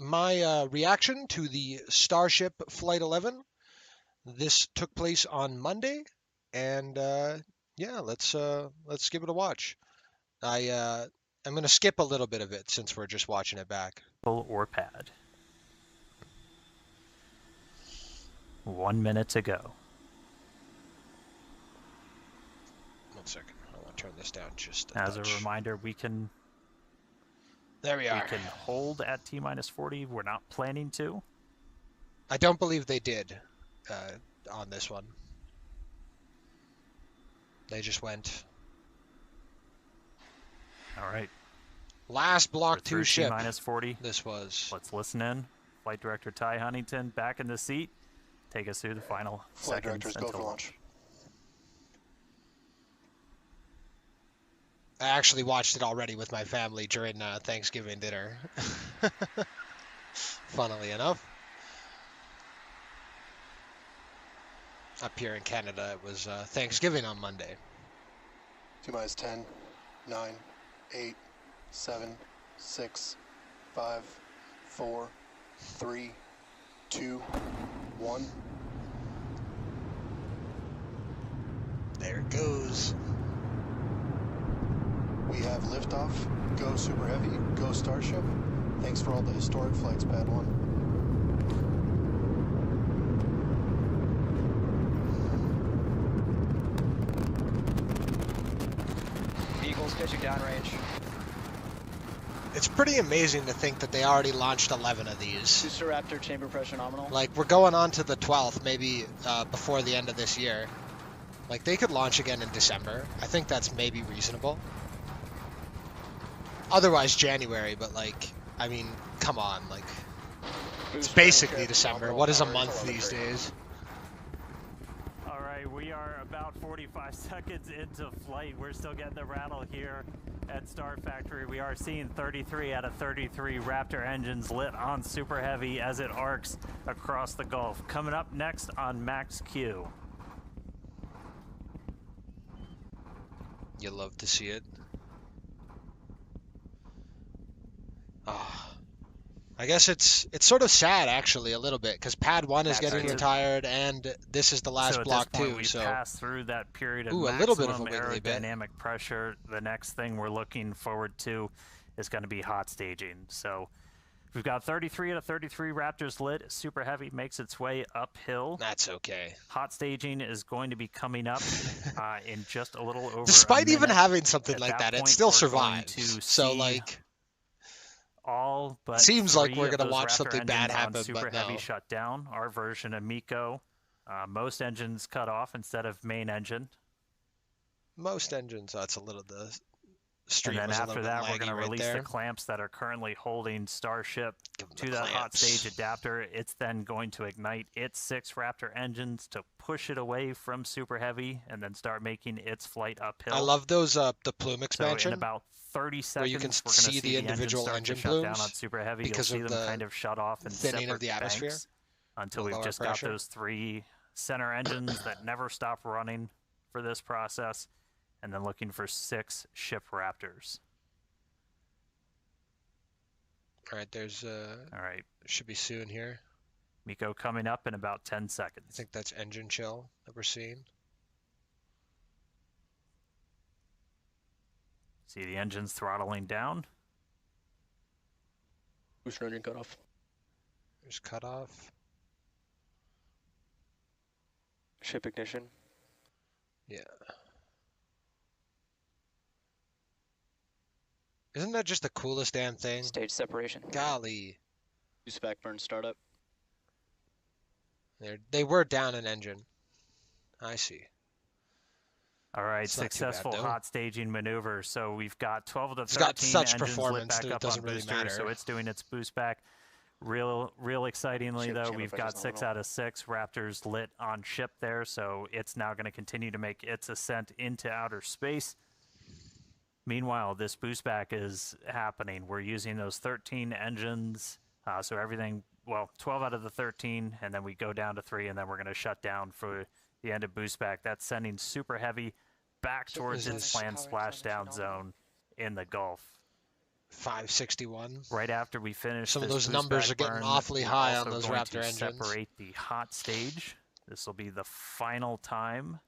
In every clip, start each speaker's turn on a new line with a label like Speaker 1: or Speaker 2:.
Speaker 1: my reaction to the Starship Flight 11. This took place on Monday, and yeah, let's give it a watch. I'm gonna skip a little bit of it since we're just watching it back.
Speaker 2: Or pad. 1 minute to go.
Speaker 1: 1 second. I want to turn this down just
Speaker 2: As
Speaker 1: touch.
Speaker 2: a reminder, we can.
Speaker 1: There we are.
Speaker 2: We can hold at T-40. We're not planning to.
Speaker 1: I don't believe they did on this one. They just went.
Speaker 2: All right.
Speaker 1: Last Block 2 ship.
Speaker 2: T-40.
Speaker 1: This was.
Speaker 2: Let's listen in. Flight Director Ty Huntington back in the seat. Take us through the final
Speaker 3: Flight
Speaker 2: seconds
Speaker 3: Directors, go for launch.
Speaker 1: I actually watched it already with my family during Thanksgiving dinner. Funnily enough. Up here in Canada, it was Thanksgiving on Monday.
Speaker 3: T-minus 10, 9, 8, 7, 6, 5, 4, 3, 2, 1.
Speaker 1: There it goes.
Speaker 3: We have liftoff. Go Super Heavy. Go Starship. Thanks for all the historic flights, Pad 1.
Speaker 4: Eagles pitching downrange.
Speaker 1: It's pretty amazing to think that they already launched 11 of these.
Speaker 4: Booster Raptor chamber pressure nominal.
Speaker 1: Like, we're going on to the 12th, maybe before the end of this year. Like, they could launch again in December. I think that's maybe reasonable. Otherwise January, but like, I mean, come on, like, it's basically December. What is a month these days?
Speaker 2: All right, we are about 45 seconds into flight. We're still getting the rattle here at Star Factory. We are seeing 33 out of 33 Raptor engines lit on Super Heavy as it arcs across the Gulf. Coming up next on Max Q.
Speaker 1: You love to see it. Oh. I guess it's sort of sad actually a little bit because Pad 1 is getting retired and this is the last Block 2.
Speaker 2: We
Speaker 1: so
Speaker 2: passed through that period of
Speaker 1: a little bit of a
Speaker 2: maximum
Speaker 1: wiggly bit.
Speaker 2: aerodynamic pressure. The next thing we're looking forward to is going to be hot staging. So we've got 33 out of 33 Raptors lit. Super Heavy makes its way uphill.
Speaker 1: That's okay.
Speaker 2: Hot staging is going to be coming up in just a little over
Speaker 1: Despite
Speaker 2: a minute.
Speaker 1: even having something like that,
Speaker 2: point,
Speaker 1: it still
Speaker 2: we're
Speaker 1: survives. So like,
Speaker 2: all but
Speaker 1: seems like we're
Speaker 2: going to
Speaker 1: watch something bad happen,
Speaker 2: Super
Speaker 1: but
Speaker 2: Heavy
Speaker 1: no.
Speaker 2: shut down. Our version of Miko, most engines cut off instead of main engine.
Speaker 1: Most engines, that's a little the stream.
Speaker 2: And then after that, we're going to release
Speaker 1: there.
Speaker 2: the clamps that are currently holding Starship to
Speaker 1: the
Speaker 2: that hot
Speaker 1: clamps.
Speaker 2: stage adapter. It's then going to ignite its 6 Raptor engines to push it away from Super Heavy and then start making its flight uphill.
Speaker 1: I love those the plume expansion.
Speaker 2: So in about 30 seconds,
Speaker 1: where you can
Speaker 2: we're going
Speaker 1: see
Speaker 2: to
Speaker 1: the individual engine
Speaker 2: shut
Speaker 1: plumes
Speaker 2: down on Super Heavy.
Speaker 1: because
Speaker 2: You'll see
Speaker 1: of
Speaker 2: them
Speaker 1: the
Speaker 2: kind of shut off in
Speaker 1: thinning
Speaker 2: separate
Speaker 1: of the atmosphere,
Speaker 2: banks until
Speaker 1: the
Speaker 2: we've
Speaker 1: lower
Speaker 2: just
Speaker 1: pressure.
Speaker 2: got those 3 center engines that never stop running for this process, and then looking for 6 ship Raptors.
Speaker 1: All right, there's
Speaker 2: All right,
Speaker 1: should be soon here.
Speaker 2: Miko coming up in about 10
Speaker 1: I
Speaker 2: seconds.
Speaker 1: think that's engine chill that we're seeing.
Speaker 2: See the engines throttling down.
Speaker 4: Booster engine cutoff.
Speaker 1: There's cutoff.
Speaker 4: Ship ignition.
Speaker 1: Yeah. Isn't that just the coolest damn thing?
Speaker 4: Stage separation.
Speaker 1: Golly.
Speaker 4: Boost back burn startup.
Speaker 1: They were down an engine. I see.
Speaker 2: All right,
Speaker 1: It's not too
Speaker 2: successful
Speaker 1: bad, though.
Speaker 2: hot staging maneuver. So we've got 12 of the
Speaker 1: It's got
Speaker 2: 13
Speaker 1: such
Speaker 2: engines lit
Speaker 1: performance
Speaker 2: back
Speaker 1: that it
Speaker 2: up
Speaker 1: doesn't
Speaker 2: on
Speaker 1: really
Speaker 2: booster,
Speaker 1: matter.
Speaker 2: so it's doing its boost back. Real excitingly,
Speaker 4: Ship
Speaker 2: though,
Speaker 4: chamber
Speaker 2: we've
Speaker 4: pressure's
Speaker 2: got 6
Speaker 4: nominal.
Speaker 2: out of 6 Raptors lit on ship there, so it's now going to continue to make its ascent into outer space. Meanwhile, this boost back is happening. We're using those 13 engines, so everything, well, 12 out of the 13, and then we go down to 3, and then we're going to shut down for the end of boost back. That's sending Super Heavy back towards its planned splashdown zone in the Gulf.
Speaker 1: 561.
Speaker 2: Right after we finish
Speaker 1: Some of
Speaker 2: this
Speaker 1: those
Speaker 2: boost
Speaker 1: numbers
Speaker 2: back
Speaker 1: are getting
Speaker 2: burn,
Speaker 1: awfully
Speaker 2: we're
Speaker 1: high
Speaker 2: also
Speaker 1: on those
Speaker 2: going
Speaker 1: Raptor
Speaker 2: to
Speaker 1: engines.
Speaker 2: separate the hot stage. This will be the final time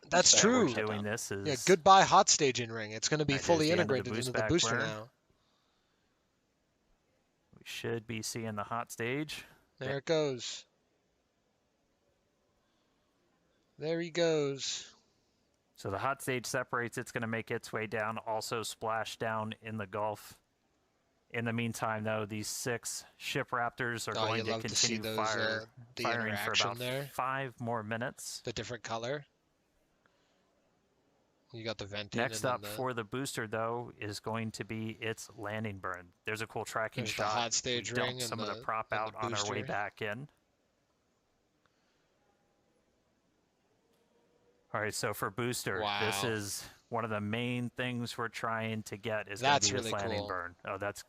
Speaker 1: That's
Speaker 4: Boost back burn
Speaker 1: true.
Speaker 4: shut
Speaker 2: doing
Speaker 4: down.
Speaker 2: this.
Speaker 1: Yeah,
Speaker 2: Is
Speaker 1: goodbye hot staging ring. It's going to be
Speaker 2: That is
Speaker 1: fully
Speaker 2: the end of the
Speaker 1: integrated
Speaker 2: boost
Speaker 1: into the
Speaker 2: back
Speaker 1: booster
Speaker 2: burn.
Speaker 1: now.
Speaker 2: We should be seeing the hot stage.
Speaker 1: There it goes. There he goes.
Speaker 2: So the hot stage separates. It's going to make its way down, also splash down in the Gulf. In the meantime, though, these 6 ship Raptors are
Speaker 1: Oh,
Speaker 2: going
Speaker 1: you
Speaker 2: to
Speaker 1: love to see
Speaker 2: continue
Speaker 1: those, the
Speaker 2: firing for
Speaker 1: interaction
Speaker 2: about
Speaker 1: there.
Speaker 2: 5 more minutes.
Speaker 1: The different color. You got the venting.
Speaker 2: Next
Speaker 1: and
Speaker 2: up
Speaker 1: then
Speaker 2: for the booster, though, is going to be its landing burn. There's a cool tracking
Speaker 1: there's the
Speaker 2: shot.
Speaker 1: hot stage
Speaker 2: We
Speaker 1: ring
Speaker 2: dumped
Speaker 1: and
Speaker 2: some of the prop
Speaker 1: and
Speaker 2: out
Speaker 1: the
Speaker 2: on our way
Speaker 1: booster.
Speaker 2: back in. All right, so for booster, this
Speaker 1: Wow.
Speaker 2: is one of the main things we're trying to get is going to
Speaker 1: That's
Speaker 2: be this
Speaker 1: really
Speaker 2: landing
Speaker 1: cool.
Speaker 2: burn. Oh, that's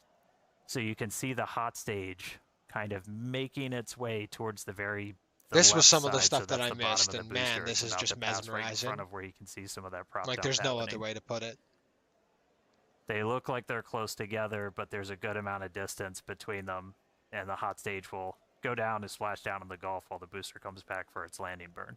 Speaker 2: so you can see the hot stage kind of making its way towards the
Speaker 1: This was
Speaker 2: left
Speaker 1: some of the
Speaker 2: side,
Speaker 1: stuff
Speaker 2: so
Speaker 1: that
Speaker 2: that's
Speaker 1: I
Speaker 2: the bottom
Speaker 1: missed,
Speaker 2: of the
Speaker 1: and man,
Speaker 2: booster.
Speaker 1: this
Speaker 2: It's
Speaker 1: is
Speaker 2: about
Speaker 1: just
Speaker 2: to pass right in
Speaker 1: mesmerizing.
Speaker 2: front of where you can see some of that prop
Speaker 1: Like,
Speaker 2: dump
Speaker 1: there's no
Speaker 2: happening.
Speaker 1: other way to put it.
Speaker 2: They look like they're close together, but there's a good amount of distance between them, and the hot stage will go down and splash down in the Gulf while the booster comes back for its landing burn.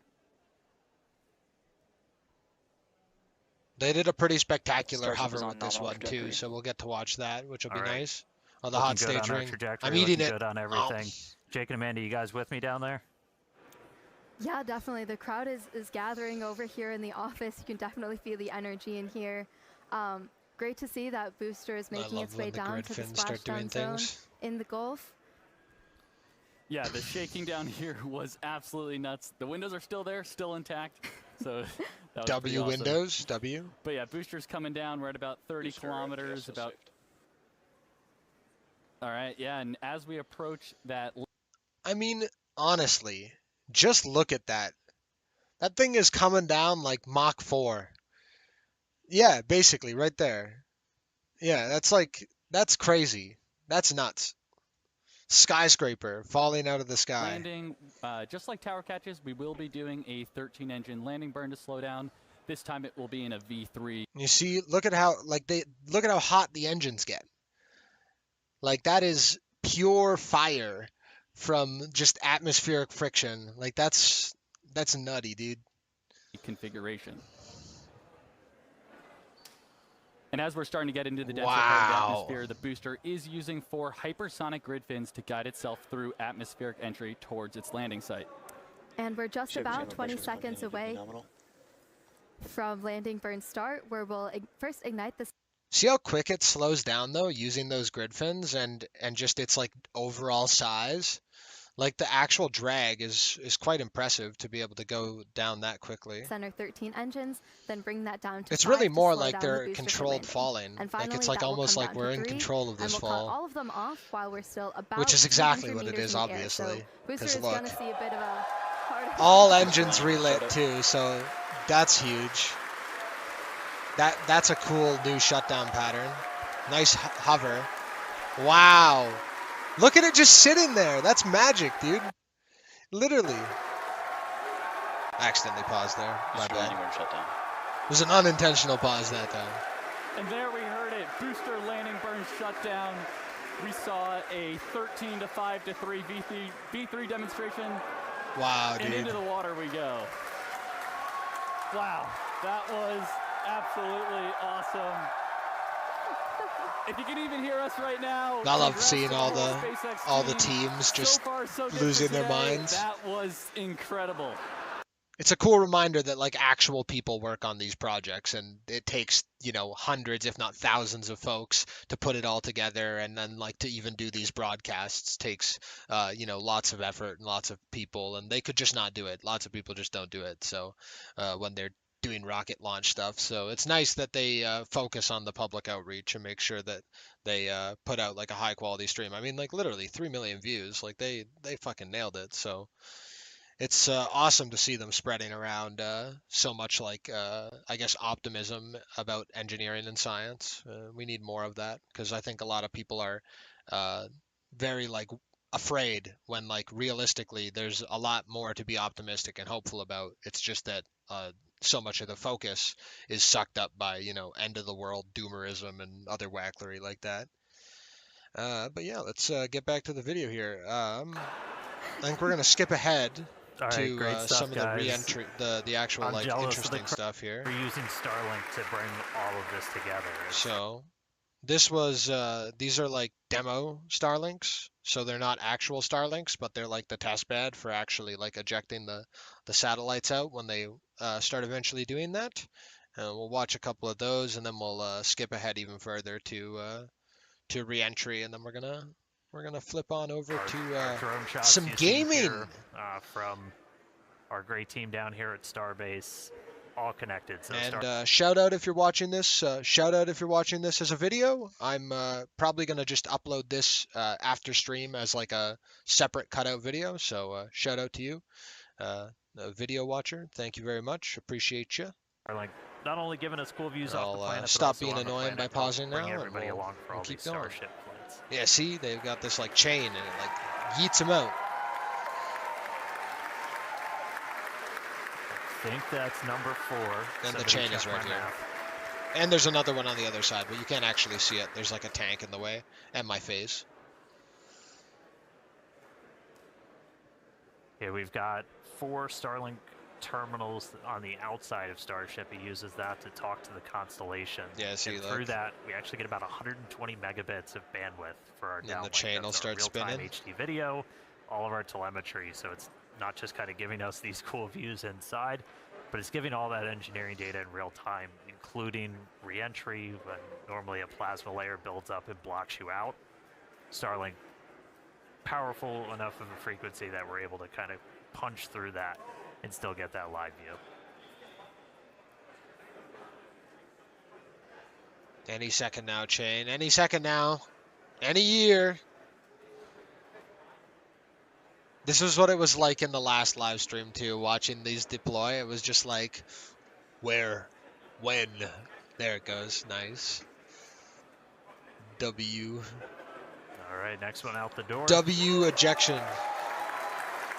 Speaker 1: They did a pretty spectacular
Speaker 4: Starship is
Speaker 1: hover
Speaker 4: on
Speaker 1: with this
Speaker 4: nominal
Speaker 1: one too,
Speaker 4: trajectory.
Speaker 1: so we'll get to watch that, which will be
Speaker 2: All right.
Speaker 1: nice. Oh, the
Speaker 2: Looking
Speaker 1: hot
Speaker 2: good
Speaker 1: stage
Speaker 2: on our
Speaker 1: ring.
Speaker 2: trajectory,
Speaker 1: I'm eating
Speaker 2: looking
Speaker 1: it.
Speaker 2: good on everything. Jake and Amanda, you guys with me down there?
Speaker 5: Yeah, definitely. The crowd is gathering over here in the office. You can definitely feel the energy in here. Great to see that booster is making
Speaker 1: love
Speaker 5: its way
Speaker 1: when the
Speaker 5: down
Speaker 1: grid
Speaker 5: to the
Speaker 1: fins start doing
Speaker 5: splashdown zone
Speaker 1: things.
Speaker 5: in the Gulf.
Speaker 6: Yeah, the shaking down here was absolutely nuts. The windows are still there, still intact. So that was pretty
Speaker 1: W
Speaker 6: awesome.
Speaker 1: windows, W.
Speaker 6: But yeah, booster's coming down. We're at about 30
Speaker 4: Booster
Speaker 6: kilometers.
Speaker 4: FPSO
Speaker 6: About.
Speaker 4: saved.
Speaker 6: All right, yeah, and as we approach that.
Speaker 1: I mean, honestly, just look at that. That thing is coming down like Mach 4. Yeah, basically, right there. Yeah, that's crazy. That's nuts. Skyscraper falling out of the sky.
Speaker 6: Landing, just like tower catches, we will be doing a 13-engine landing burn to slow down. This time it will be in a V3.
Speaker 1: You see, look at how hot the engines get. Like, that is pure fire from just atmospheric friction. Like, that's nutty, dude.
Speaker 6: Configuration. And as we're starting to get into the denser part of the
Speaker 1: Wow.
Speaker 6: atmosphere, the booster is using 4 hypersonic grid fins to guide itself through atmospheric entry towards its landing site.
Speaker 5: And we're just
Speaker 4: Ship
Speaker 5: about
Speaker 4: channel
Speaker 5: 20
Speaker 4: pressures
Speaker 5: seconds
Speaker 4: maintaining
Speaker 5: away
Speaker 4: nominal.
Speaker 5: from landing burn start, where we'll first ignite the
Speaker 1: See how quick it slows down though, using those grid fins and just its like overall size. Like the actual drag is quite impressive to be able to go down that quickly.
Speaker 5: center 13 engines, then bring that down to
Speaker 1: It's
Speaker 5: 5
Speaker 1: really
Speaker 5: to
Speaker 1: more
Speaker 5: slow
Speaker 1: like
Speaker 5: down the
Speaker 1: they're
Speaker 5: booster for
Speaker 1: controlled
Speaker 5: landing.
Speaker 1: falling.
Speaker 5: And
Speaker 1: Like
Speaker 5: finally,
Speaker 1: it's like
Speaker 5: that will
Speaker 1: almost
Speaker 5: come
Speaker 1: like
Speaker 5: down
Speaker 1: we're
Speaker 5: to
Speaker 1: in
Speaker 5: 3,
Speaker 1: control of
Speaker 5: and
Speaker 1: this
Speaker 5: we'll cut
Speaker 1: fall.
Speaker 5: all of them off while we're still about
Speaker 1: Which is exactly
Speaker 5: 300
Speaker 1: what it
Speaker 5: meters
Speaker 1: is,
Speaker 5: in the air.
Speaker 1: obviously,
Speaker 5: So booster
Speaker 1: 'cause
Speaker 5: is
Speaker 1: look.
Speaker 5: going to see a bit of a hard
Speaker 1: All engines relit too, so that's huge. That's a cool new shutdown pattern. Nice hover. Wow. Look at it just sitting there. That's magic, dude. Literally. I accidentally paused there. My
Speaker 4: Booster landing
Speaker 1: bad.
Speaker 4: burn shut down.
Speaker 1: It was an unintentional pause that time.
Speaker 6: And there we heard it. Booster landing burn shut down. We saw a 13 to 5 to 3 V3 demonstration.
Speaker 1: Wow,
Speaker 6: And into
Speaker 1: dude.
Speaker 6: the water we go. Wow, that was absolutely awesome. If you can even hear us right now,
Speaker 1: I love
Speaker 6: congrats
Speaker 1: seeing
Speaker 6: to
Speaker 1: all
Speaker 6: whole
Speaker 1: the
Speaker 6: SpaceX team.
Speaker 1: teams
Speaker 6: So
Speaker 1: just
Speaker 6: far, so good
Speaker 1: losing
Speaker 6: for
Speaker 1: their
Speaker 6: today.
Speaker 1: minds.
Speaker 6: That was incredible.
Speaker 1: It's a cool reminder that like actual people work on these projects, and it takes, hundreds if not thousands of folks to put it all together, and then like to even do these broadcasts takes lots of effort and lots of people, and they could just not do it. Lots of people just don't do it. So when they're doing rocket launch stuff, so it's nice that they focus on the public outreach and make sure that they put out like a high quality stream. I mean, like literally 3 million views, like they fucking nailed it. So it's awesome to see them spreading around so much like I guess optimism about engineering and science. We need more of that because I think a lot of people are very like afraid when like realistically there's a lot more to be optimistic and hopeful about. It's just that so much of the focus is sucked up by, you know, end of the world doomerism and other wacklery like that. But yeah, let's get back to the video here. I think we're gonna skip ahead
Speaker 2: All right,
Speaker 1: to
Speaker 2: great stuff,
Speaker 1: some of the
Speaker 2: guys.
Speaker 1: re-entry, the actual
Speaker 2: I'm
Speaker 1: like
Speaker 2: jealous of the
Speaker 1: interesting stuff here.
Speaker 2: We're using Starlink to bring all of this together.
Speaker 1: So this was these are like demo Starlinks, so they're not actual Starlinks, but they're like the test bed for actually like ejecting the satellites out when they start eventually doing that. We'll watch a couple of those, and then we'll skip ahead even further to re-entry, and then we're gonna flip on over
Speaker 2: our
Speaker 1: to
Speaker 2: drone shots
Speaker 1: some
Speaker 2: you see
Speaker 1: gaming.
Speaker 2: here, from our great team down here at Starbase, all connected. So
Speaker 1: And shout out if you're watching this. Shout out if you're watching this as a video. I'm probably gonna just upload this after stream as like a separate cutout video. So shout out to you, a video watcher. Thank you very much. Appreciate you.
Speaker 2: Starlink not only giving us cool views off the
Speaker 1: I'll
Speaker 2: planet, but
Speaker 1: stop
Speaker 2: also
Speaker 1: being
Speaker 2: on the
Speaker 1: annoying by
Speaker 2: planet to help
Speaker 1: pausing
Speaker 2: bring
Speaker 1: now, and
Speaker 2: everybody along for
Speaker 1: we'll
Speaker 2: all
Speaker 1: keep
Speaker 2: these
Speaker 1: going.
Speaker 2: Starship flights.
Speaker 1: Yeah, see, they've got this like chain, and it like yeets them out.
Speaker 2: I think that's number 4.
Speaker 1: And the
Speaker 2: Somebody
Speaker 1: chain
Speaker 2: check
Speaker 1: is right
Speaker 2: my
Speaker 1: here.
Speaker 2: math.
Speaker 1: And there's another one on the other side, but you can't actually see it. There's like a tank in the way, and my face.
Speaker 2: Yeah, we've got 4 Starlink terminals on the outside of Starship. He uses that to talk to the constellation.
Speaker 1: Yeah, see,
Speaker 2: and through
Speaker 1: look.
Speaker 2: that, we actually get about 120 megabits of bandwidth for our
Speaker 1: And then
Speaker 2: downlink.
Speaker 1: the chain will
Speaker 2: That's our
Speaker 1: start
Speaker 2: real-time
Speaker 1: spinning.
Speaker 2: HD video, all of our telemetry. So it's not just kind of giving us these cool views inside, but it's giving all that engineering data in real time, including re-entry when normally a plasma layer builds up and blocks you out. Starlink, powerful enough of a frequency that we're able to kind of punch through that and still get that live view.
Speaker 1: Any second now, chain. Any second now. Any year. This is what it was like in the last live stream too, watching these deploy. It was just like, where, when. There it goes. Nice. W.
Speaker 2: All right, next one out the door.
Speaker 1: W ejection.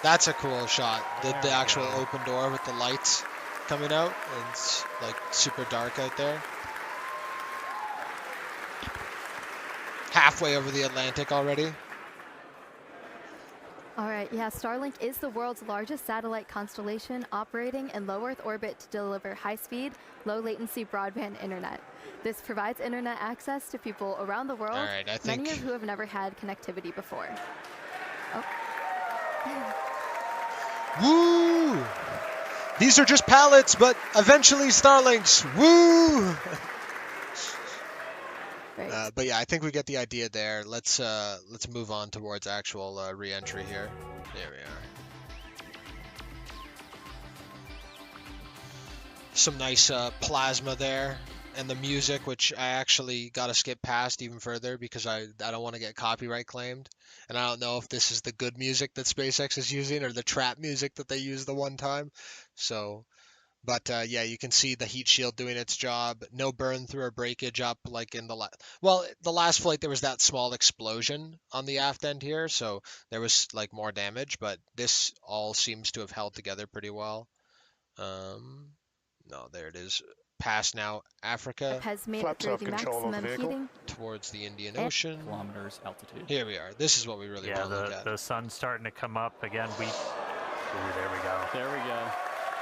Speaker 1: That's a cool shot. The
Speaker 2: There we
Speaker 1: actual
Speaker 2: go.
Speaker 1: open door with the lights coming out. And it's like super dark out there. Halfway over the Atlantic already.
Speaker 5: All right, yeah, Starlink is the world's largest satellite constellation operating in low Earth orbit to deliver high-speed, low-latency broadband internet. This provides internet access to people around the world,
Speaker 1: All right, I
Speaker 5: many
Speaker 1: think-
Speaker 5: of who have never had connectivity before. Oh.
Speaker 1: Woo! These are just pallets, but eventually Starlinks. Woo!
Speaker 5: Right.
Speaker 1: But yeah, I think we get the idea there. Let's move on towards actual re-entry here. There we are. Some nice plasma there, and the music, which I actually got to skip past even further because I don't want to get copyright claimed, and I don't know if this is the good music that SpaceX is using or the trap music that they used the one time. So. But yeah, you can see the heat shield doing its job. No burn through or breakage up like in the the last flight there was that small explosion on the aft end here, so there was like more damage. But this all seems to have held together pretty well. No, there it is. Past now Africa
Speaker 5: Has made it
Speaker 3: Flaps
Speaker 5: through
Speaker 3: off
Speaker 5: the
Speaker 3: control of the
Speaker 5: maximum
Speaker 3: vehicle.
Speaker 5: heating.
Speaker 1: towards the Indian
Speaker 5: Eh.
Speaker 1: Ocean.
Speaker 6: Kilometers altitude.
Speaker 1: Here we are. This is what we really
Speaker 2: Yeah,
Speaker 1: want to look at.
Speaker 2: the sun's starting to come up again. Ooh, there we go.
Speaker 6: There we go.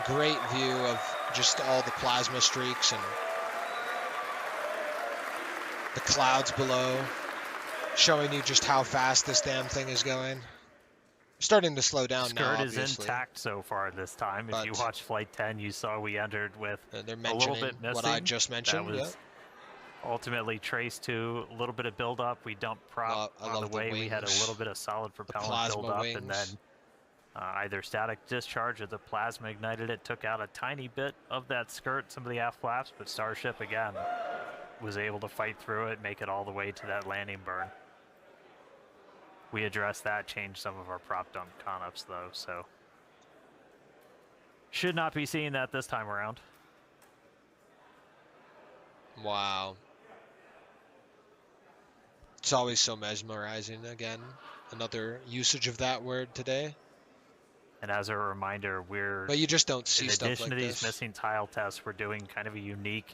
Speaker 1: Great view of just all the plasma streaks and the clouds below, showing you just how fast this damn thing is going. Starting to slow down now,
Speaker 2: Skirt is
Speaker 1: obviously.
Speaker 2: intact so far this time. If you
Speaker 1: But-
Speaker 2: watched Flight 10, you saw we entered with
Speaker 1: They're
Speaker 2: a little
Speaker 1: mentioning
Speaker 2: bit missing.
Speaker 1: what I just mentioned.
Speaker 2: That was ultimately traced to a little bit of buildup. We dumped prop
Speaker 1: I
Speaker 2: on
Speaker 1: love
Speaker 2: the
Speaker 1: the
Speaker 2: way. We had a
Speaker 1: wings.
Speaker 2: little bit of solid propellant
Speaker 1: plasma
Speaker 2: buildup, and
Speaker 1: wings.
Speaker 2: then either static discharge or the plasma ignited it, took out a tiny bit of that skirt, some of the aft flaps, but Starship again was able to fight through it, make it all the way to that landing burn. We addressed that, changed some of our prop dump con-ups though, so should not be seeing that this time around.
Speaker 1: Wow. It's always so mesmerizing. Again, another usage of that word today.
Speaker 2: And as a reminder,
Speaker 1: But you just don't see
Speaker 2: in
Speaker 1: stuff
Speaker 2: addition
Speaker 1: like
Speaker 2: to these
Speaker 1: this.
Speaker 2: missing tile tests, we're doing kind of a unique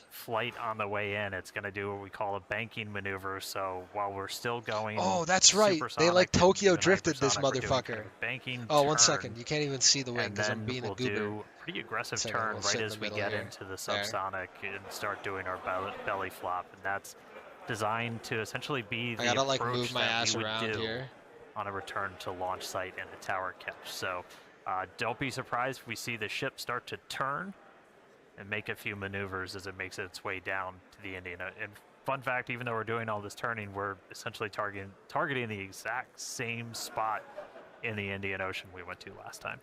Speaker 2: flight on the way in. It's going to do what we call a banking maneuver. So while we're still going,
Speaker 1: Oh, that's right. They
Speaker 2: supersonic
Speaker 1: like
Speaker 2: and
Speaker 1: Tokyo
Speaker 2: even
Speaker 1: drifted this
Speaker 2: hypersonic, we're doing kind
Speaker 1: motherfucker.
Speaker 2: of a banking
Speaker 1: Oh,
Speaker 2: turn,
Speaker 1: 1 second. You can't even see the wing
Speaker 2: and
Speaker 1: because I'm
Speaker 2: then
Speaker 1: being
Speaker 2: we'll
Speaker 1: a goober.
Speaker 2: do a pretty aggressive
Speaker 1: Second,
Speaker 2: turn
Speaker 1: we'll sit
Speaker 2: right
Speaker 1: in
Speaker 2: as
Speaker 1: the
Speaker 2: we
Speaker 1: middle
Speaker 2: get
Speaker 1: here.
Speaker 2: into the
Speaker 1: There.
Speaker 2: subsonic and start doing our belly flop, and that's designed to essentially be the
Speaker 1: I gotta like
Speaker 2: approach
Speaker 1: move my
Speaker 2: that
Speaker 1: ass
Speaker 2: we would
Speaker 1: around
Speaker 2: do
Speaker 1: here.
Speaker 2: on a return to launch site and a tower catch. So don't be surprised if we see the ship start to turn and make a few maneuvers as it makes its way down to the Indian. And fun fact, even though we're doing all this turning, we're essentially targeting the exact same spot in the Indian Ocean we went to last time.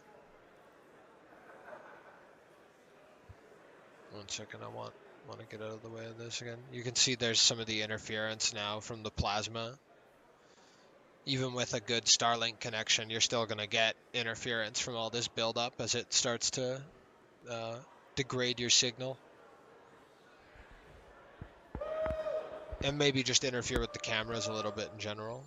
Speaker 1: 1 second, I want to get out of the way of this again. You can see there's some of the interference now from the plasma. Even with a good Starlink connection, you're still going to get interference from all this buildup as it starts to degrade your signal. And maybe just interfere with the cameras a little bit in general.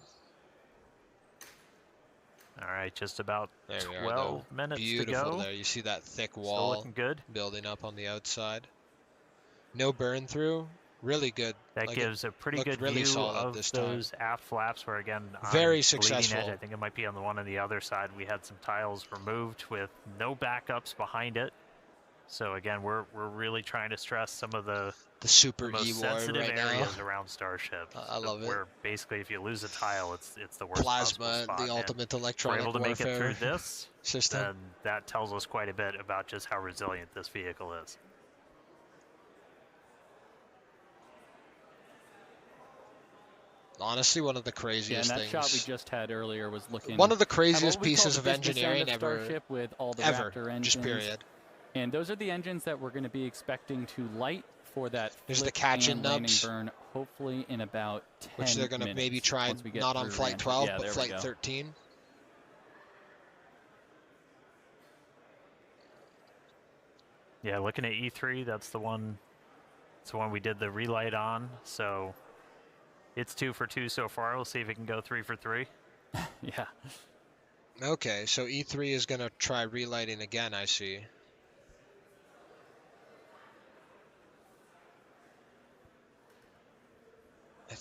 Speaker 2: All right, just about
Speaker 1: There we are,
Speaker 2: 12
Speaker 1: though.
Speaker 2: minutes
Speaker 1: Beautiful
Speaker 2: to go.
Speaker 1: there. You see that thick
Speaker 2: Still
Speaker 1: wall
Speaker 2: looking good.
Speaker 1: building up on the outside. No burn through. Really good.
Speaker 2: That
Speaker 1: Like,
Speaker 2: gives a pretty
Speaker 1: looked
Speaker 2: good
Speaker 1: really
Speaker 2: view
Speaker 1: solid
Speaker 2: of
Speaker 1: this time.
Speaker 2: those aft flaps where, again, on
Speaker 1: Very
Speaker 2: bleeding
Speaker 1: successful.
Speaker 2: edge, I think it might be on the one on the other side. We had some tiles removed with no backups behind it. So again, we're really trying to stress some of the
Speaker 1: super
Speaker 2: most
Speaker 1: E-ward
Speaker 2: sensitive
Speaker 1: right now.
Speaker 2: areas around Starship.
Speaker 1: I love it.
Speaker 2: Where basically, if you lose a tile, it's the worst
Speaker 1: Plasma,
Speaker 2: possible spot.
Speaker 1: the ultimate
Speaker 2: If we're
Speaker 1: electronic
Speaker 2: able to make it
Speaker 1: warfare
Speaker 2: through this,
Speaker 1: system.
Speaker 2: then that tells us quite a bit about just how resilient this vehicle is.
Speaker 1: Honestly, one of the
Speaker 6: Yeah, and
Speaker 1: craziest
Speaker 6: that
Speaker 1: things.
Speaker 6: shot we just had earlier was looking.
Speaker 1: One of the
Speaker 6: at what
Speaker 1: craziest
Speaker 6: we call
Speaker 1: pieces
Speaker 6: the
Speaker 1: of
Speaker 6: business end
Speaker 1: engineering
Speaker 6: of
Speaker 1: ever.
Speaker 6: Starship with all the
Speaker 1: Ever.
Speaker 6: Raptor engines.
Speaker 1: Just period.
Speaker 6: And those are the engines that we're going to be expecting to light for that
Speaker 1: There's the
Speaker 6: flip
Speaker 1: catch-in
Speaker 6: and landing
Speaker 1: nubs.
Speaker 6: burn, hopefully in about 10
Speaker 1: Which they're going to maybe
Speaker 6: minutes,
Speaker 1: try
Speaker 6: once we get
Speaker 1: not on
Speaker 6: through
Speaker 1: flight
Speaker 6: Ranch.
Speaker 1: 12,
Speaker 6: Yeah,
Speaker 1: but
Speaker 6: there we
Speaker 1: flight
Speaker 6: go.
Speaker 1: 13.
Speaker 2: Yeah, looking at E3, that's the one. It's the one we did the relight on. So it's 2 for 2 so far. We'll see if it can go 3 for 3.
Speaker 6: Yeah.
Speaker 1: Okay, so E3 is going to try relighting again, I see.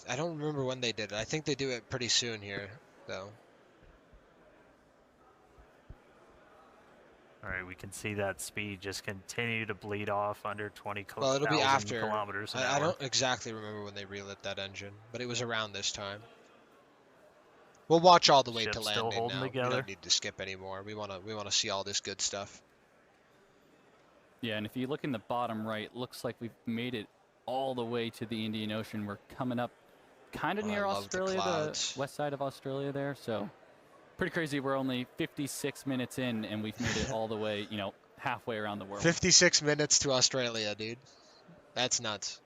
Speaker 1: I don't remember when they did it. I think they do it pretty soon here, though.
Speaker 2: All right, we can see that speed just continue to bleed off under 20
Speaker 1: Well, it'll be after.
Speaker 2: kilometers an hour.
Speaker 1: I don't exactly remember when they relit that engine, but it was around this time. We'll watch all the way
Speaker 2: Ship's
Speaker 1: to
Speaker 2: still
Speaker 1: landing
Speaker 2: holding
Speaker 1: now. We
Speaker 2: together.
Speaker 1: don't need to skip anymore. We want to see all this good stuff.
Speaker 6: Yeah, and if you look in the bottom right, looks like we've made it all the way to the Indian Ocean. We're coming up kind of
Speaker 1: Oh, I
Speaker 6: near
Speaker 1: love the
Speaker 6: Australia, the
Speaker 1: clouds.
Speaker 6: west side of Australia there. So pretty crazy. We're only 56 minutes in, and we've made it all the way, halfway around the world.
Speaker 1: 56 minutes to Australia, dude. That's nuts.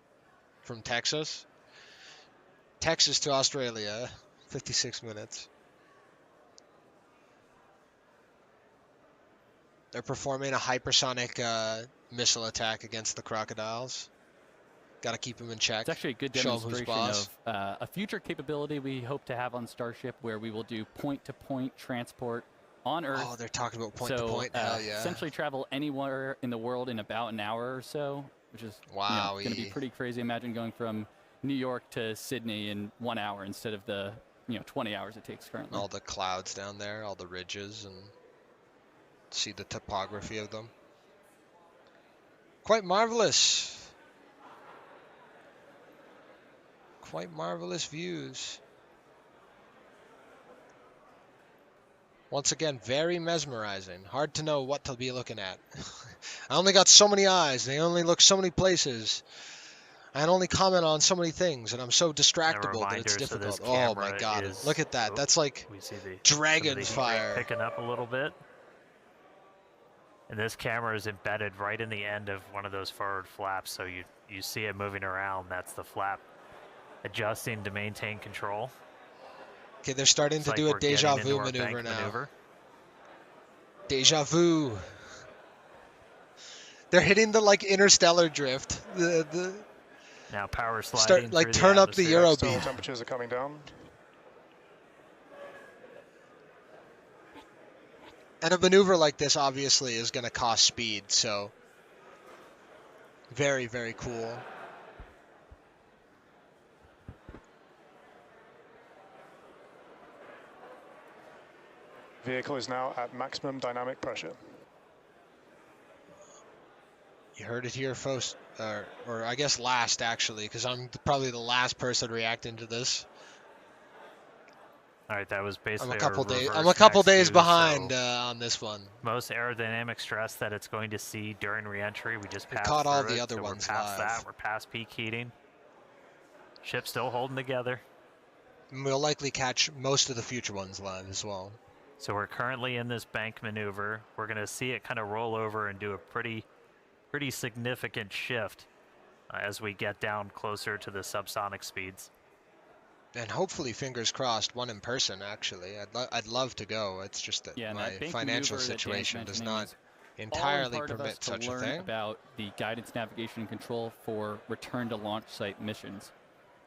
Speaker 1: From Texas? Texas to Australia, 56 minutes. They're performing a hypersonic missile attack against the crocodiles. Got to keep them in check.
Speaker 6: It's actually a good
Speaker 1: Show 'em who's
Speaker 6: demonstration of a future capability we hope to have on Starship where we will do point-to-point transport on Earth.
Speaker 1: Oh, they're talking about point to point. Hell yeah.
Speaker 6: Essentially travel anywhere in the world in about an hour or so, which is going to be
Speaker 1: Wowie.
Speaker 6: pretty crazy. Imagine going from New York to Sydney in 1 hour instead of the 20 hours it takes currently.
Speaker 1: All the clouds down there, all the ridges, and see the topography of them. Quite marvelous. Quite marvelous views. Once again, very mesmerizing. Hard to know what to be looking at. I only got so many eyes. They only look so many places. I can only comment on so many things, and I'm so distractible that it's
Speaker 2: reminder, so this
Speaker 1: difficult. Oh my
Speaker 2: camera
Speaker 1: god,
Speaker 2: is-
Speaker 1: look at that.
Speaker 2: oh,
Speaker 1: That's like
Speaker 2: We see the
Speaker 1: dragon
Speaker 2: some of the heat
Speaker 1: fire.
Speaker 2: picking up a little bit. And this camera is embedded right in the end of one of those forward flaps, so you see it moving around. That's the flap adjusting to maintain control.
Speaker 1: Okay, they're starting
Speaker 2: It's
Speaker 1: to
Speaker 2: like
Speaker 1: do a
Speaker 2: we're getting
Speaker 1: deja
Speaker 2: into
Speaker 1: vu
Speaker 2: our
Speaker 1: maneuver
Speaker 2: bank
Speaker 1: now.
Speaker 2: maneuver.
Speaker 1: Deja vu. They're hitting the like interstellar drift. The
Speaker 2: Now power sliding
Speaker 1: start like
Speaker 2: through the
Speaker 1: turn up the
Speaker 2: atmosphere.
Speaker 1: Euro
Speaker 7: So
Speaker 1: beam.
Speaker 7: temperatures are coming down.
Speaker 1: And a maneuver like this obviously is going to cost speed, so very, very cool.
Speaker 3: Vehicle is now at maximum dynamic pressure.
Speaker 1: You heard it here first, or I guess last actually, because I'm probably the last person reacting to this.
Speaker 2: All right, that was basically
Speaker 1: I'm a couple days.
Speaker 2: reverse
Speaker 1: I'm a couple
Speaker 2: max
Speaker 1: days
Speaker 2: two,
Speaker 1: behind
Speaker 2: so
Speaker 1: on this one.
Speaker 2: most aerodynamic stress that it's going to see during reentry, we just
Speaker 1: We
Speaker 2: passed
Speaker 1: caught all
Speaker 2: through
Speaker 1: the
Speaker 2: it,
Speaker 1: other
Speaker 2: so
Speaker 1: ones
Speaker 2: we're past
Speaker 1: live.
Speaker 2: that. We're past peak heating. Ship still holding together.
Speaker 1: And we'll likely catch most of the future ones live as well.
Speaker 2: So we're currently in this bank maneuver. We're going to see it kind of roll over and do a pretty significant shift as we get down closer to the subsonic speeds.
Speaker 1: And hopefully, fingers crossed, one in person. Actually, I'd love to go. It's just that
Speaker 6: Yeah,
Speaker 1: my
Speaker 6: that bank
Speaker 1: financial
Speaker 6: maneuver that Dan's
Speaker 1: situation does
Speaker 6: mentioning
Speaker 1: not
Speaker 6: is
Speaker 1: entirely
Speaker 6: all in part of us
Speaker 1: permit
Speaker 6: to
Speaker 1: such a
Speaker 6: learn
Speaker 1: thing.
Speaker 6: about the guidance, navigation, and control for return to launch site missions.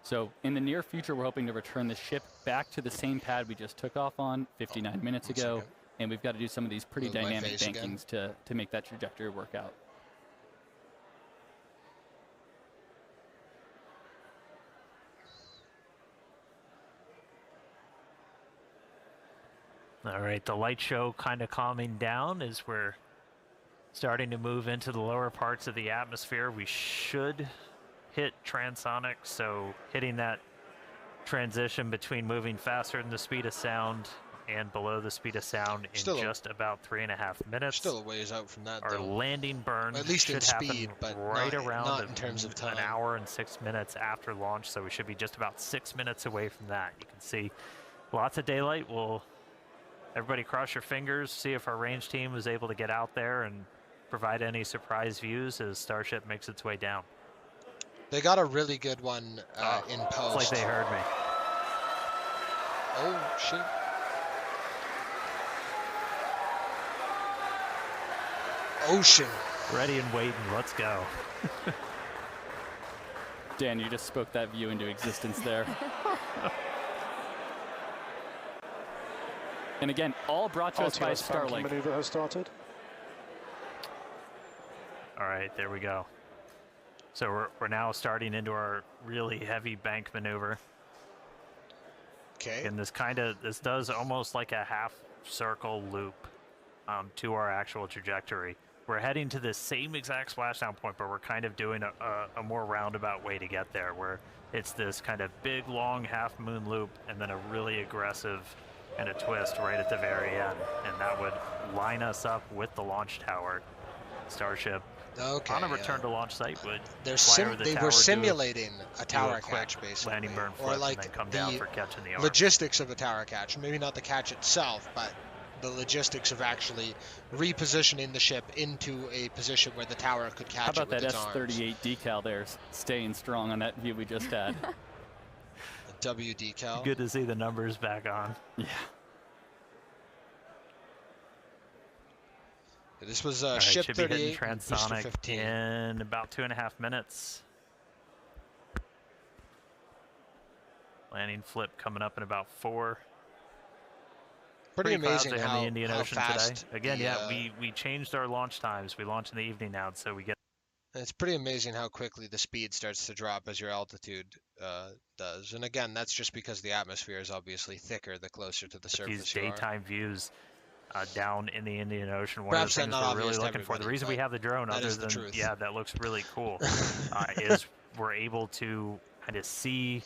Speaker 6: So in the near future, we're hoping to return the ship back to the same pad we just took off on 59 minutes
Speaker 1: one
Speaker 6: ago,
Speaker 1: second.
Speaker 6: and we've got to do some of these pretty
Speaker 1: Move my
Speaker 6: dynamic
Speaker 1: face again.
Speaker 6: bankings to make that trajectory work out.
Speaker 2: All right, the light show kind of calming down as we're starting to move into the lower parts of the atmosphere. We should hit transonic, so hitting that transition between moving faster than the speed of sound and below the speed of sound in
Speaker 1: Still
Speaker 2: just about 3.5 minutes.
Speaker 1: Still a ways out from that,
Speaker 2: Our
Speaker 1: though.
Speaker 2: landing burn
Speaker 1: At least in
Speaker 2: should happen
Speaker 1: speed, but
Speaker 2: right
Speaker 1: not
Speaker 2: around
Speaker 1: in terms of time.
Speaker 2: an hour and 6 minutes after launch, so we should be just about 6 minutes away from that. You can see lots of daylight. Everybody cross your fingers, see if our range team is able to get out there and provide any surprise views as Starship makes its way down.
Speaker 1: They got a really good one in post.
Speaker 2: It's like they heard me.
Speaker 1: Oh, shit. Ocean.
Speaker 2: Ready and waiting. Let's go.
Speaker 6: Dan, you just spoke that view into existence there. And again, all brought to us by
Speaker 3: RTOS banking
Speaker 6: Starlink.
Speaker 3: maneuver has started.
Speaker 2: All right, there we go. So we're now starting into our really heavy bank maneuver.
Speaker 1: Okay.
Speaker 2: And this does almost like a half circle loop to our actual trajectory. We're heading to the same exact splashdown point, but we're kind of doing a more roundabout way to get there, where it's this kind of big, long half moon loop and then a really aggressive and a twist right at the very end. And that would line us up with the launch tower. Starship
Speaker 1: Okay.
Speaker 2: on a return to launch site would
Speaker 1: They're
Speaker 2: fly over the
Speaker 1: they
Speaker 2: tower,
Speaker 1: were simulating a
Speaker 2: do
Speaker 1: tower
Speaker 2: quick
Speaker 1: catch, basically,
Speaker 2: landing burn flip,
Speaker 1: or
Speaker 2: and
Speaker 1: like
Speaker 2: then come down
Speaker 1: the
Speaker 2: for catching the arm.
Speaker 1: logistics of a tower catch. Maybe not the catch itself, but the logistics of actually repositioning the ship into a position where the tower could catch
Speaker 6: How about
Speaker 1: it with
Speaker 6: that
Speaker 1: its arms.
Speaker 6: S38 decal there, staying strong on that view we just had?
Speaker 1: The W decal.
Speaker 2: Good to see the numbers back on.
Speaker 6: Yeah.
Speaker 1: This was
Speaker 2: All right,
Speaker 1: ship
Speaker 2: should be hitting
Speaker 1: 38 and Booster
Speaker 2: transonic
Speaker 1: 15.
Speaker 2: in about 2.5 minutes. Landing flip coming up in about 4.
Speaker 1: Pretty
Speaker 2: clouds
Speaker 1: amazing
Speaker 2: in
Speaker 1: how,
Speaker 2: the Indian
Speaker 1: how
Speaker 2: Ocean
Speaker 1: fast
Speaker 2: today. Again,
Speaker 1: the,
Speaker 2: we changed our launch times. We launch in the evening now, so we get
Speaker 1: it's pretty amazing how quickly the speed starts to drop as your altitude does. And again, that's just because the atmosphere is obviously thicker the closer to the surface
Speaker 2: these
Speaker 1: you are.
Speaker 2: daytime views down in the Indian Ocean. One
Speaker 1: Perhaps
Speaker 2: of the
Speaker 1: not
Speaker 2: things we're
Speaker 1: obvious
Speaker 2: really
Speaker 1: to
Speaker 2: looking for. The
Speaker 1: everybody,
Speaker 2: reason we
Speaker 1: but
Speaker 2: have the drone,
Speaker 1: that
Speaker 2: other
Speaker 1: is the
Speaker 2: than
Speaker 1: truth.
Speaker 2: yeah, that looks really cool, is we're able to kind of see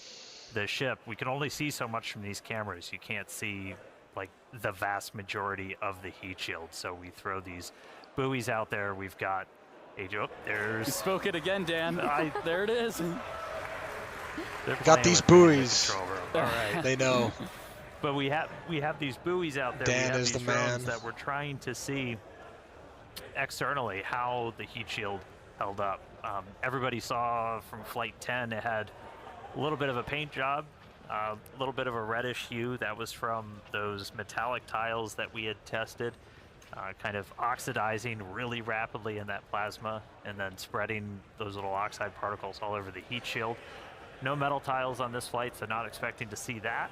Speaker 2: the ship. We can only see so much from these cameras. You can't see like the vast majority of the heat shield. So we throw these buoys out there. We've got a
Speaker 6: You
Speaker 2: there's
Speaker 6: spoke it again, Dan. There it is.
Speaker 2: they're
Speaker 1: Got
Speaker 2: playing
Speaker 1: these
Speaker 2: with me in the
Speaker 1: buoys.
Speaker 2: control room. All right.
Speaker 1: They know.
Speaker 2: But we have these buoys out there.
Speaker 1: Dan
Speaker 2: we have
Speaker 1: is
Speaker 2: these
Speaker 1: the
Speaker 2: drones
Speaker 1: man.
Speaker 2: that we're trying to see externally how the heat shield held up. Everybody saw from Flight 10 it had a little bit of a paint job, a little bit of a reddish hue. That was from those metallic tiles that we had tested, kind of oxidizing really rapidly in that plasma and then spreading those little oxide particles all over the heat shield. No metal tiles on this flight, so not expecting to see that.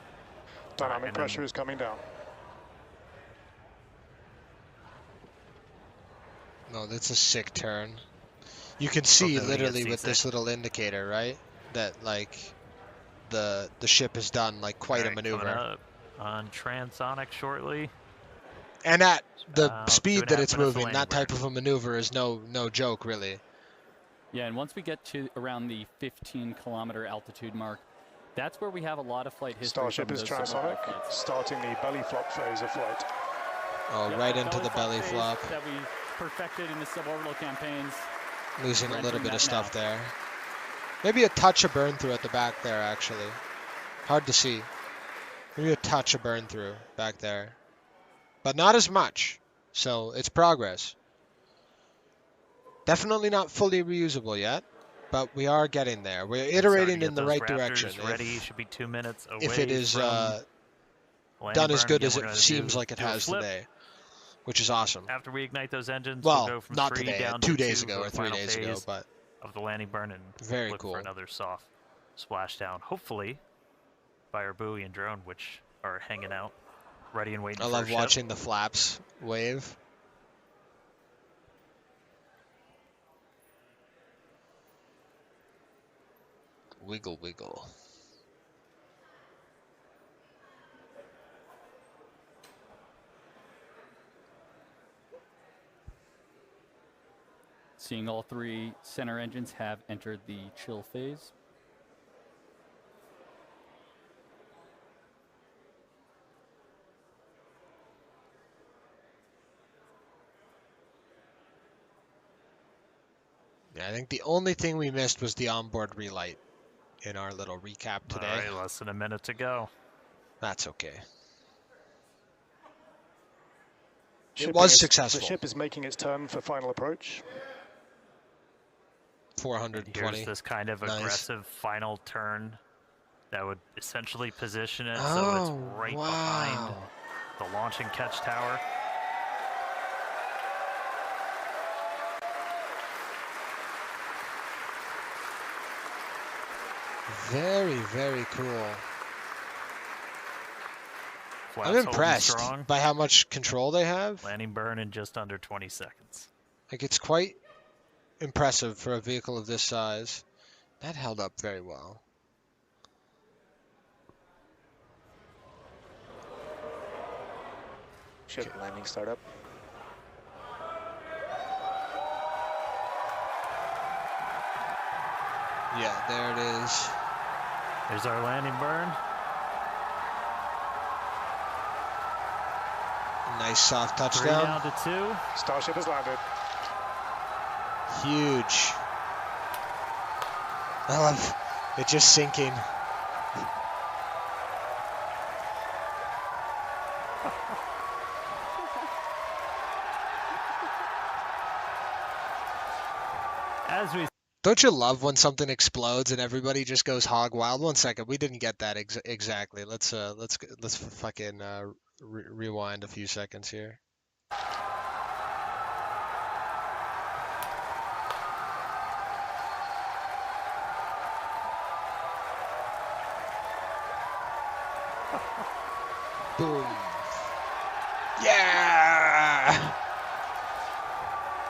Speaker 3: Dynamic
Speaker 2: And then-
Speaker 3: pressure is coming down.
Speaker 1: No, that's a sick turn. You can see
Speaker 2: Hopefully we get
Speaker 1: literally with
Speaker 2: seasick.
Speaker 1: this little indicator, right? That like the ship has done like quite a
Speaker 2: Alright, coming
Speaker 1: maneuver.
Speaker 2: up on transonic shortly.
Speaker 1: And at the
Speaker 2: About
Speaker 1: speed
Speaker 2: 2.5
Speaker 1: that it's
Speaker 2: minutes to
Speaker 1: moving,
Speaker 2: landing
Speaker 1: that type
Speaker 2: burn.
Speaker 1: of a maneuver is no joke, really.
Speaker 6: Yeah, and once we get to around the 15-kilometer altitude mark, that's where we have a lot of flight history
Speaker 7: Starship
Speaker 6: from
Speaker 7: is
Speaker 6: those suborbital
Speaker 7: transonic,
Speaker 6: flights.
Speaker 7: starting the belly flop phase of flight.
Speaker 1: Oh,
Speaker 6: Yep,
Speaker 1: right into the belly
Speaker 6: phase
Speaker 1: flop.
Speaker 6: that we perfected in the suborbital campaigns.
Speaker 1: Losing
Speaker 6: We're
Speaker 1: a little
Speaker 6: entering
Speaker 1: bit of
Speaker 6: that
Speaker 1: stuff
Speaker 6: now.
Speaker 1: there. Maybe a touch of burn through at the back there, actually. Hard to see. Maybe a touch of burn through back there. But not as much. So it's progress. Definitely not fully reusable yet, but we are getting there. We're
Speaker 2: Starting to
Speaker 1: iterating
Speaker 2: get
Speaker 1: in the
Speaker 2: those
Speaker 1: right
Speaker 2: Raptors
Speaker 1: direction.
Speaker 2: ready. Should be 2 minutes away
Speaker 1: If it is
Speaker 2: from landing
Speaker 1: done as
Speaker 2: burn.
Speaker 1: good
Speaker 2: Again,
Speaker 1: as
Speaker 2: we're
Speaker 1: it
Speaker 2: gonna
Speaker 1: seems like it
Speaker 2: do a
Speaker 1: has
Speaker 2: flip.
Speaker 1: today, which is awesome.
Speaker 2: After we ignite those engines, we'll
Speaker 1: Well,
Speaker 2: go from
Speaker 1: not
Speaker 2: 3
Speaker 1: today,
Speaker 2: down
Speaker 1: 2
Speaker 2: to
Speaker 1: days
Speaker 2: 2
Speaker 1: ago
Speaker 2: for
Speaker 1: or
Speaker 2: the
Speaker 1: 3
Speaker 2: final
Speaker 1: days ago,
Speaker 2: phase
Speaker 1: but
Speaker 2: of the landing burn and
Speaker 1: very
Speaker 2: look
Speaker 1: cool.
Speaker 2: for another soft splashdown. Hopefully by our buoy and drone, which are hanging out, ready and waiting
Speaker 1: I
Speaker 2: for
Speaker 1: love
Speaker 2: a ship.
Speaker 1: watching the flaps wave. Wiggle, wiggle.
Speaker 6: Seeing all 3 center engines have entered the chill phase.
Speaker 1: Yeah, I think the only thing we missed was the onboard relight in our little recap today.
Speaker 2: All right, less than a minute to go.
Speaker 1: That's okay.
Speaker 7: Shipping
Speaker 1: was
Speaker 7: is-
Speaker 1: successful.
Speaker 7: The ship is making its turn for final approach.
Speaker 1: 420.
Speaker 2: Here's this kind of
Speaker 1: Nice.
Speaker 2: aggressive final turn that would essentially position it so
Speaker 1: Oh,
Speaker 2: it's right behind
Speaker 1: wow.
Speaker 2: the launch and catch tower.
Speaker 1: Very, very cool.
Speaker 2: Flaps
Speaker 1: I'm
Speaker 2: holding
Speaker 1: impressed
Speaker 2: strong.
Speaker 1: by how much control they have.
Speaker 2: Landing burn in just under 20 seconds.
Speaker 1: Like, it's quite impressive for a vehicle of this size. That held up very well.
Speaker 4: Ship landing startup.
Speaker 1: Yeah, there it is.
Speaker 2: There's our landing burn.
Speaker 1: Nice soft
Speaker 2: 3
Speaker 1: touchdown.
Speaker 2: down to 2.
Speaker 7: Starship has landed.
Speaker 1: Huge. I love it just sinking.
Speaker 2: As we
Speaker 1: Don't you love when something explodes and everybody just goes hog wild? 1 second, we didn't get that exactly. Let's fucking rewind a few seconds here. Boom. Yeah.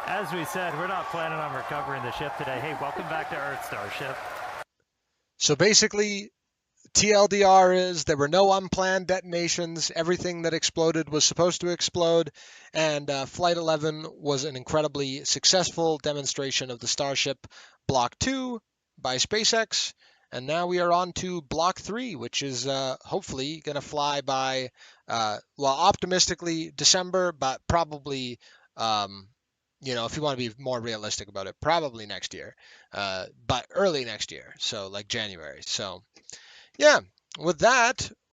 Speaker 2: As we said, we're not planning on recovering the ship today. Hey, welcome back to Earth, Starship.
Speaker 1: So basically, TLDR is there were no unplanned detonations. Everything that exploded was supposed to explode. And Flight 11 was an incredibly successful demonstration of the Starship Block 2 by SpaceX. And now we are on to Block 3, which is hopefully going to fly by, well, optimistically December, but probably, if you want to be more realistic about it, probably next year, but early next year. So like January. So yeah, with that,